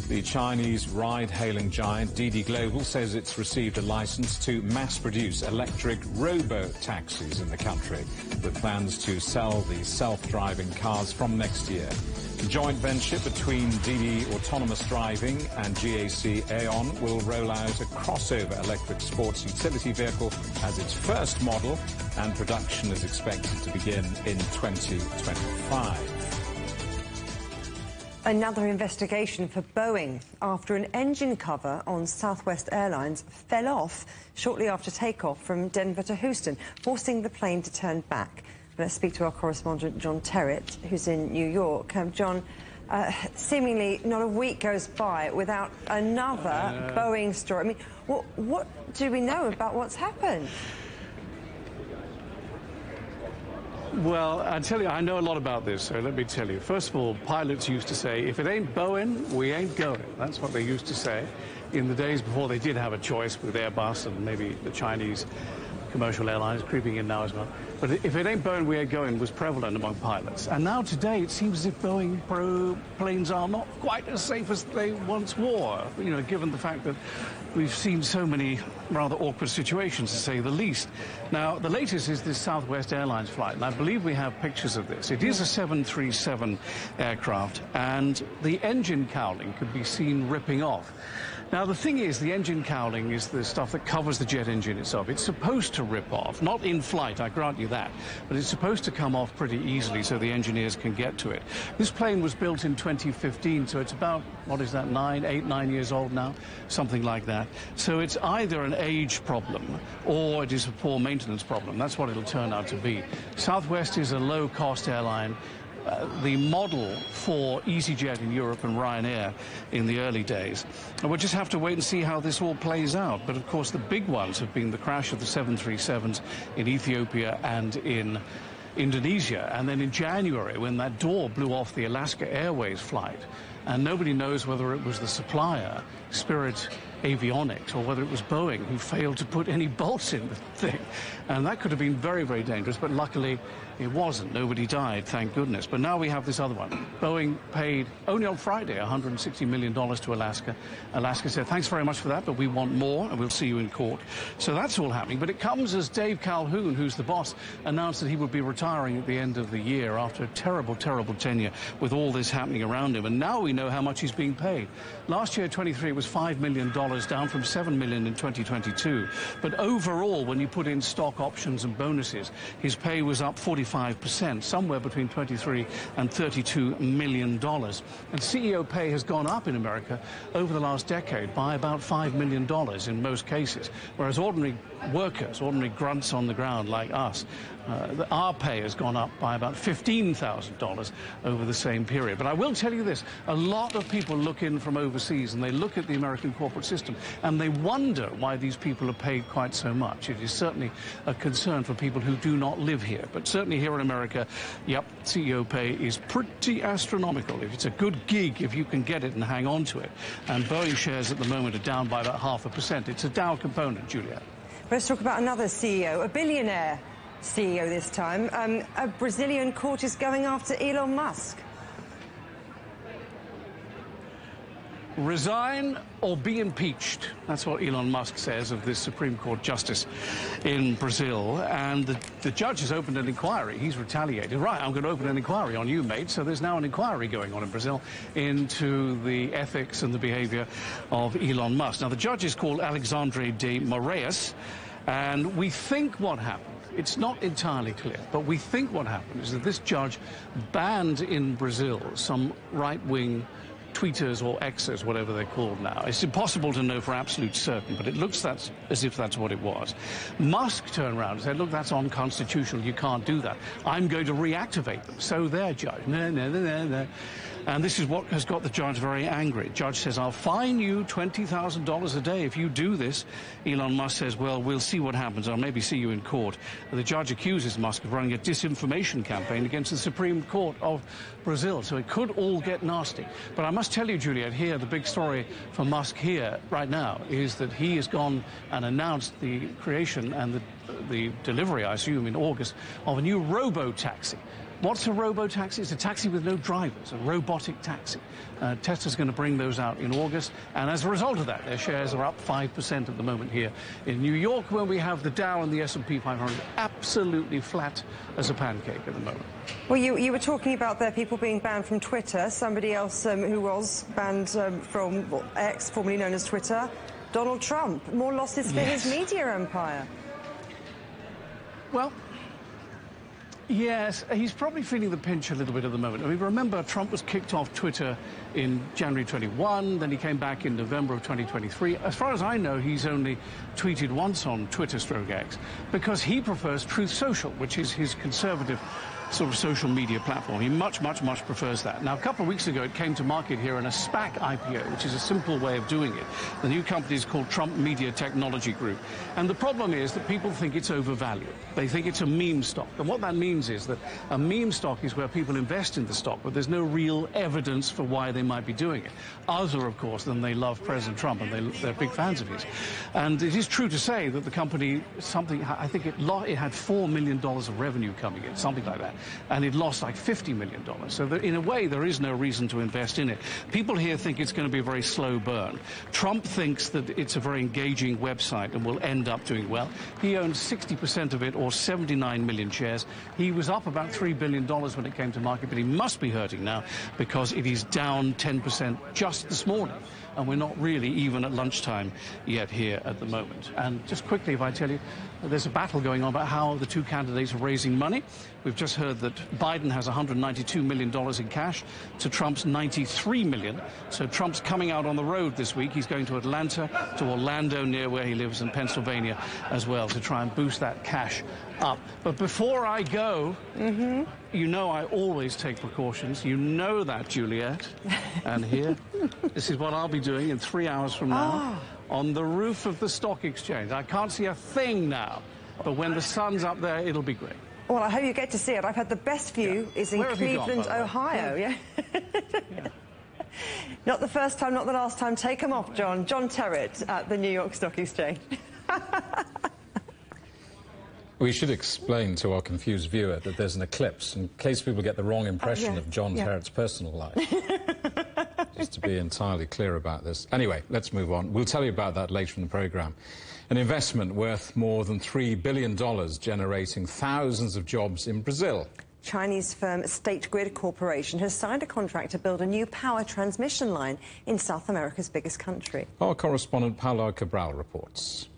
The Chinese ride-hailing giant Didi Global says it's received a license to mass-produce electric robo-taxis in the country, with plans to sell the self-driving cars from next year. The joint venture between Didi Autonomous Driving and GAC Aeon will roll out a crossover electric sports utility vehicle as its first model, and production is expected to begin in 2025. Another investigation for Boeing after an engine cover on Southwest Airlines fell off shortly after takeoff from Denver to Houston, forcing the plane to turn back. Let's speak to our correspondent, John Terrett, who's in New York. John, seemingly not a week goes by without another Boeing story. I mean, what do we know about what's happened? Well, I tell you, I know a lot about this, so let me tell you. First of all, pilots used to say, if it ain't Boeing, we ain't going. That's what they used to say in the days before they did have a choice with Airbus and maybe the Chinese commercial airlines creeping in now as well. But if it ain't Boeing, we ain't going was prevalent among pilots. And now today, it seems as if Boeing planes are not quite as safe as they once were, you know, given the fact that we've seen so many rather awkward situations, to say the least. Now, the latest is this Southwest Airlines flight, and I believe we have pictures of this. It is a 737 aircraft, and the engine cowling could be seen ripping off. Now, the thing is, the engine cowling is the stuff that covers the jet engine itself. It's supposed to rip off, not in flight, I grant you that, but it's supposed to come off pretty easily so the engineers can get to it. This plane was built in 2015, so it's about, what is that, 9 years old now? Something like that. So it's either an age problem or it is a poor maintenance problem. That's what it'll turn out to be. Southwest is a low-cost airline. The model for EasyJet in Europe and Ryanair in the early days. And we'll just have to wait and see how this all plays out. But of course, the big ones have been the crash of the 737s in Ethiopia and in Indonesia. And then in January, when that door blew off the Alaska Airways flight, and nobody knows whether it was the supplier, Spirit Avionics, or whether it was Boeing who failed to put any bolts in the thing. And that could have been very, very dangerous, but luckily it wasn't. Nobody died, thank goodness. But now we have this other one. Boeing paid, only on Friday, $160 million to Alaska. Alaska said, thanks very much for that, but we want more, and we'll see you in court. So that's all happening. But it comes as Dave Calhoun, who's the boss, announced that he would be retiring at the end of the year after a terrible, terrible tenure with all this happening around him. And now we know how much he's being paid. Last year, 23, it was $5 million, down from $7 million in 2022. But overall, when you put in stock options and bonuses, his pay was up 45%, somewhere between 23 and $32 million. And CEO pay has gone up in America over the last decade by about $5 million in most cases, whereas ordinary workers, ordinary grunts on the ground like us, our pay has gone up by about $15,000 over the same period. But I will tell you this, a lot of people look in from overseas and they look at the American corporate system and they wonder why these people are paid quite so much. It is certainly a concern for people who do not live here. But certainly here in America, yep, CEO pay is pretty astronomical. If it's a good gig, if you can get it and hang on to it. And Boeing shares at the moment are down by about 0.5%. It's a Dow component, Juliet. Let's talk about another CEO, a billionaire CEO this time. A Brazilian court is going after Elon Musk. Resign or be impeached. That's what Elon Musk says of this Supreme Court justice in Brazil. And the judge has opened an inquiry. He's retaliated. Right, I'm going to open an inquiry on you, mate. So there's now an inquiry going on in Brazil into the ethics and the behavior of Elon Musk. Now, the judge is called Alexandre de Moraes, and we think what happened, it's not entirely clear, but we think what happened is that this judge banned in Brazil some right-wing tweeters or Xers, whatever they're called now. It's impossible to know for absolute certain, but it looks as if that's what it was. Musk turned around and said, look, that's unconstitutional. You can't do that. I'm going to reactivate them. So there, judge. No. And this is what has got the judge very angry. The judge says, I'll fine you $20,000 a day if you do this. Elon Musk says, well, we'll see what happens. I'll maybe see you in court. And the judge accuses Musk of running a disinformation campaign against the Supreme Court of Brazil. So it could all get nasty. But I must tell you, Juliet, here, the big story for Musk here right now is that he has gone and announced the creation and the delivery, I assume, in August, of a new robo-taxi. What's a robo-taxi? It's a taxi with no drivers, a robotic taxi. Tesla's going to bring those out in August, and as a result of that, their shares are up 5% at the moment here in New York, where we have the Dow and the S&P 500 absolutely flat as a pancake at the moment. Well, you were talking about there people being banned from Twitter. Somebody else who was banned from X, formerly known as Twitter, Donald Trump. More losses for his media empire. Well, yes, he's probably feeling the pinch a little bit at the moment. I mean, remember, Trump was kicked off Twitter in January 21, then he came back in November of 2023. As far as I know, he's only tweeted once on Twitter/X because he prefers Truth Social, which is his conservative sort of social media platform. He much prefers that. Now, a couple of weeks ago, it came to market here in a SPAC IPO, which is a simple way of doing it. The new company is called Trump Media Technology Group. And the problem is that people think it's overvalued. They think it's a meme stock. And what that means is that a meme stock is where people invest in the stock, but there's no real evidence for why they might be doing it. Other, of course, than they love President Trump and they're big fans of his. And it is true to say that the company, I think it had $4 million of revenue coming in, something like that. And it lost like $50 million. So in a way, there is no reason to invest in it. People here think it's going to be a very slow burn. Trump thinks that it's a very engaging website and will end up doing well. He owns 60% of it, or 79 million shares. He was up about $3 billion when it came to market, but he must be hurting now because it is down 10% just this morning. And we're not really even at lunchtime yet here at the moment. And just quickly, if I tell you, there's a battle going on about how the two candidates are raising money. We've just heard that Biden has $192 million in cash to Trump's $93 million. So Trump's coming out on the road this week. He's going to Atlanta, to Orlando, near where he lives, and Pennsylvania as well, to try and boost that cash up. But before I go, you know I always take precautions. You know that, Juliet. And here, this is what I'll be doing in 3 hours from now on the roof of the stock exchange. I can't see a thing now, but when the sun's up there, it'll be great. Well, I hope you get to see it. I've had the best view is in Cleveland, Ohio. Yeah. Not the first time, not the last time. Take them off, John. John Terrett at the New York Stock Exchange. We should explain to our confused viewer that there's an eclipse, in case people get the wrong impression of John Terrett's personal life. Just to be entirely clear about this. Anyway, let's move on. We'll tell you about that later in the programme. An investment worth more than $3 billion, generating thousands of jobs in Brazil. Chinese firm State Grid Corporation has signed a contract to build a new power transmission line in South America's biggest country. Our correspondent Paulo Cabral reports.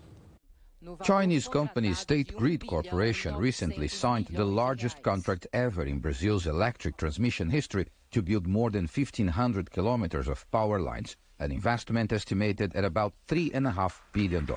Chinese company State Grid Corporation recently signed the largest contract ever in Brazil's electric transmission history to build more than 1,500 kilometers of power lines, an investment estimated at about $3.5 billion.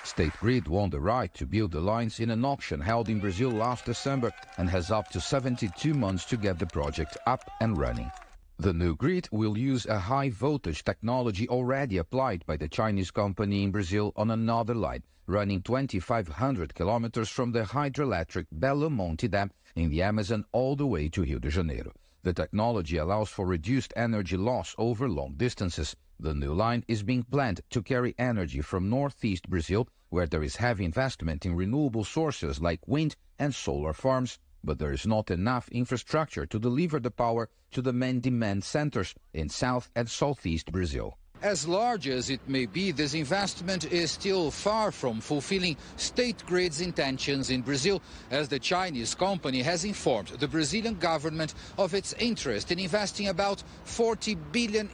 State Grid won the right to build the lines in an auction held in Brazil last December and has up to 72 months to get the project up and running. The new grid will use a high-voltage technology already applied by the Chinese company in Brazil on another line, running 2,500 kilometers from the hydroelectric Belo Monte Dam in the Amazon all the way to Rio de Janeiro. The technology allows for reduced energy loss over long distances. The new line is being planned to carry energy from northeast Brazil, where there is heavy investment in renewable sources like wind and solar farms, but there is not enough infrastructure to deliver the power to the main demand centers in south and southeast Brazil. As large as it may be, this investment is still far from fulfilling State Grid's intentions in Brazil, as the Chinese company has informed the Brazilian government of its interest in investing about $40 billion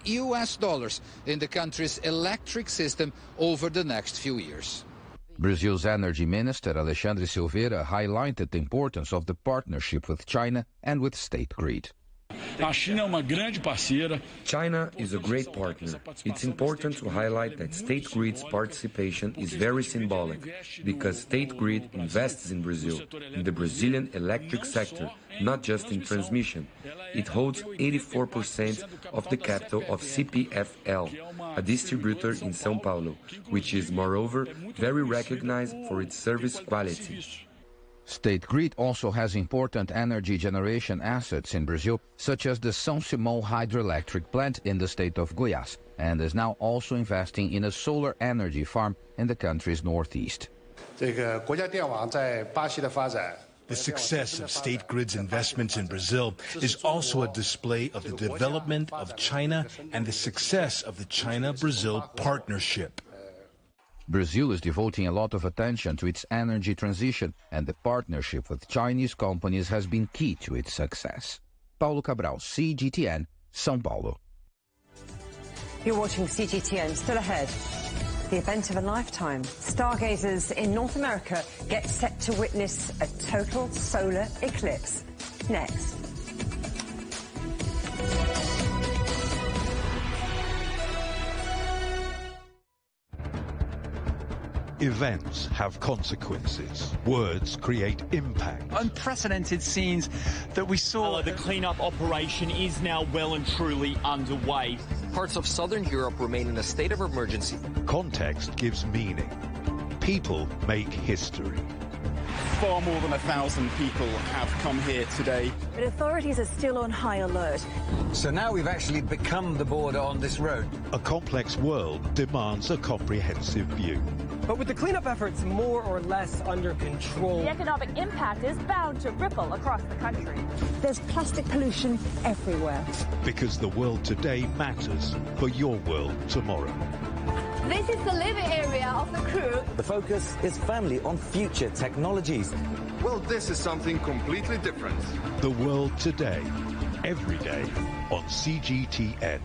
in the country's electric system over the next few years. Brazil's Energy Minister Alexandre Silveira highlighted the importance of the partnership with China and with State Grid. China is a great partner. It's important to highlight that State Grid's participation is very symbolic, because State Grid invests in Brazil, in the Brazilian electric sector, not just in transmission. It holds 84% of the capital of CPFL, a distributor in São Paulo, which is, moreover, very recognized for its service quality. State Grid also has important energy generation assets in Brazil, such as the São Simão hydroelectric plant in the state of Goiás, and is now also investing in a solar energy farm in the country's northeast. The success of State Grid's investments in Brazil is also a display of the development of China and the success of the China-Brazil partnership. Brazil is devoting a lot of attention to its energy transition, and the partnership with Chinese companies has been key to its success. Paulo Cabral, CGTN, São Paulo. You're watching CGTN. Still ahead, the event of a lifetime. Stargazers in North America get set to witness a total solar eclipse. Next. Events have consequences. Words create impact. Unprecedented scenes that we saw. The cleanup operation is now well and truly underway. Parts of southern Europe remain in a state of emergency. Context gives meaning. People make history. Far more than 1,000 people have come here today. But authorities are still on high alert. So now we've actually become the border on this road. A complex world demands a comprehensive view. But with the cleanup efforts more or less under control, the economic impact is bound to ripple across the country. There's plastic pollution everywhere. Because the world today matters for your world tomorrow. This is the living area of the crew. The focus is firmly on future technologies. Well, this is something completely different. The world today, every day on CGTN.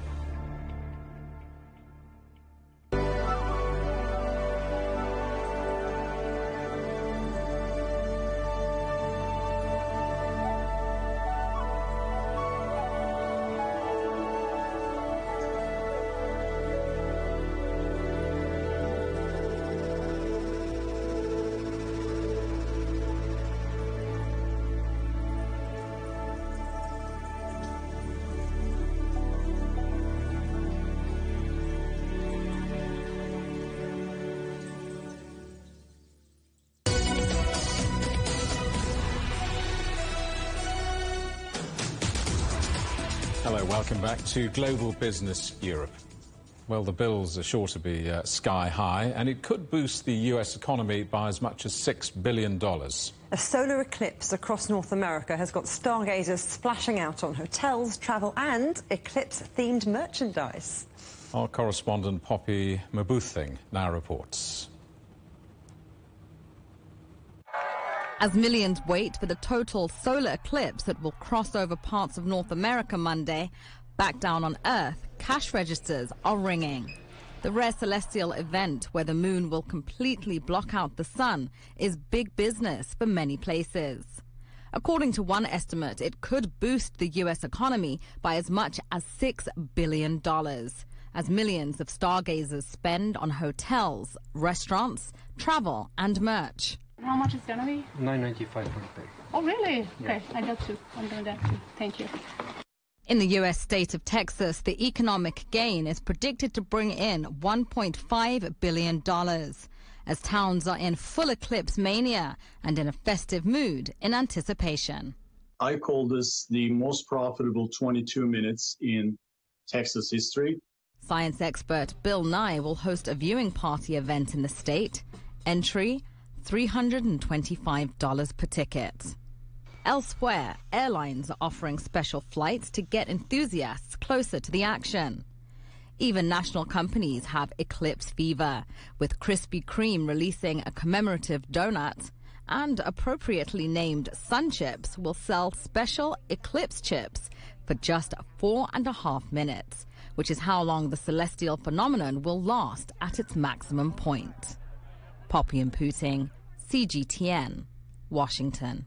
Welcome back to Global Business Europe. Well, the bills are sure to be sky high, and it could boost the US economy by as much as $6 billion. A solar eclipse across North America has got stargazers splashing out on hotels, travel and eclipse-themed merchandise. Our correspondent Poppy Mabuthing now reports. As millions wait for the total solar eclipse that will cross over parts of North America Monday, back down on Earth, cash registers are ringing. The rare celestial event, where the moon will completely block out the sun, is big business for many places. According to one estimate, it could boost the U.S. economy by as much as $6 billion, as millions of stargazers spend on hotels, restaurants, travel and merch. How much is gonna be? $9.95 per day. Oh, really? Yeah. Okay, I got two. I'm doing that too. Thank you. In the U.S. state of Texas, the economic gain is predicted to bring in $1.5 billion, as towns are in full eclipse mania and in a festive mood in anticipation. I call this the most profitable 22 minutes in Texas history. Science expert Bill Nye will host a viewing party event in the state. Entry, $325 per ticket. Elsewhere, airlines are offering special flights to get enthusiasts closer to the action. Even national companies have eclipse fever, with Krispy Kreme releasing a commemorative donut, and appropriately named Sun Chips will sell special eclipse chips for just 4.5 minutes, which is how long the celestial phenomenon will last at its maximum point. Poppy and Puting, CGTN, Washington.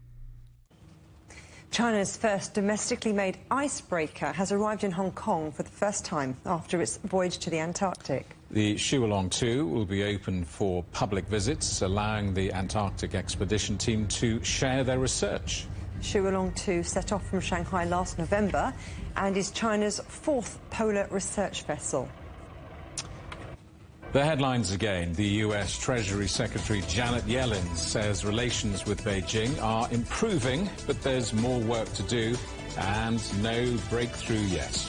China's first domestically made icebreaker has arrived in Hong Kong for the first time after its voyage to the Antarctic. The Xuelong 2 will be open for public visits, allowing the Antarctic expedition team to share their research. Xuelong 2 set off from Shanghai last November and is China's fourth polar research vessel. The headlines again. The U.S. Treasury Secretary Janet Yellen says relations with Beijing are improving, but there's more work to do and no breakthrough yet.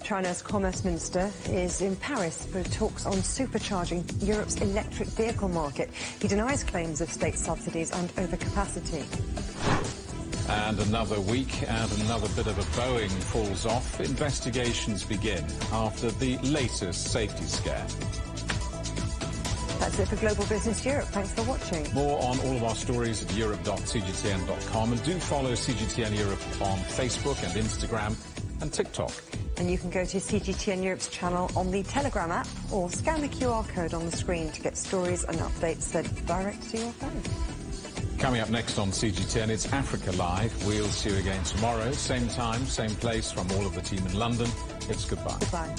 China's Commerce Minister is in Paris for talks on supercharging Europe's electric vehicle market. He denies claims of state subsidies and overcapacity. And another week and another bit of a Boeing falls off. Investigations begin after the latest safety scare. That's it for Global Business Europe. Thanks for watching. More on all of our stories at europe.cgtn.com, and do follow CGTN Europe on Facebook and Instagram and TikTok. And you can go to CGTN Europe's channel on the Telegram app or scan the QR code on the screen to get stories and updates sent direct to your phone. Coming up next on CGTN, it's Africa Live. We'll see you again tomorrow, same time, same place. From all of the team in London, it's goodbye. Goodbye.